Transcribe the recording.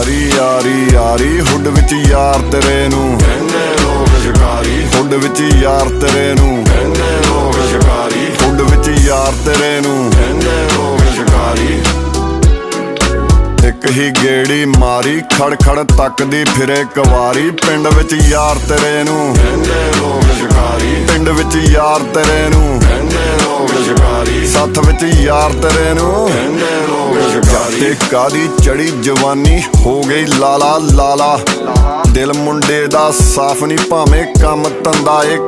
ਯਾਰੀ ਯਾਰੀ ਯਾਰੀ ਹੁੱਡ ਵਿੱਚ ਯਾਰ ਤੇਰੇ ਨੂੰ ਕਹਿੰਦੇ ਲੋਕ ਸ਼ਿਕਾਰੀ, ਹੁੱਡ ਵਿੱਚ ਯਾਰ ਤੇਰੇ ਨੂੰ ਕਹਿੰਦੇ ਲੋਕ ਸ਼ਿਕਾਰੀ, ਹੁੱਡ ਵਿੱਚ ਯਾਰ ਤੇਰੇ ਨੂੰ ਕਹਿੰਦੇ ਲੋਕ ਸ਼ਿਕਾਰੀ। ਇੱਕ ਹੀ ਗੇੜੀ ਮਾਰੀ ਖੜ ਖੜ ਤੱਕਦੀ ਫਿਰੇ ਕਵਾਰੀ, ਪਿੰਡ ਵਿੱਚ ਯਾਰ ਤੇਰੇ ਨੂੰ ਕਹਿੰਦੇ ਲੋਕ ਸ਼ਿਕਾਰੀ, ਪਿੰਡ ਵਿੱਚ ਯਾਰ ਤੇਰੇ ਨੂੰ ਕਹਿੰਦੇ ਲੋਕ ਸ਼ਿਕਾਰੀ, ਸੱਥ ਵਿੱਚ ਯਾਰ ਤੇਰੇ ਨੂੰ ਕਹਿੰਦੇ ਲੋਕ ਸ਼ਿਕਾਰੀ। ਤੇ ਕਾਦੀ ਚੜੀ ਜਵਾਨੀ ਹੋ ਗਈ ਲਾਲਾ ਲਾਲਾ, ਦਿਲ ਮੁੰਡੇ ਦਾ ਸਾਫ਼ ਨਹੀਂ ਭਾਵੇਂ ਕੰਮ ਧੰਦਾ ਏ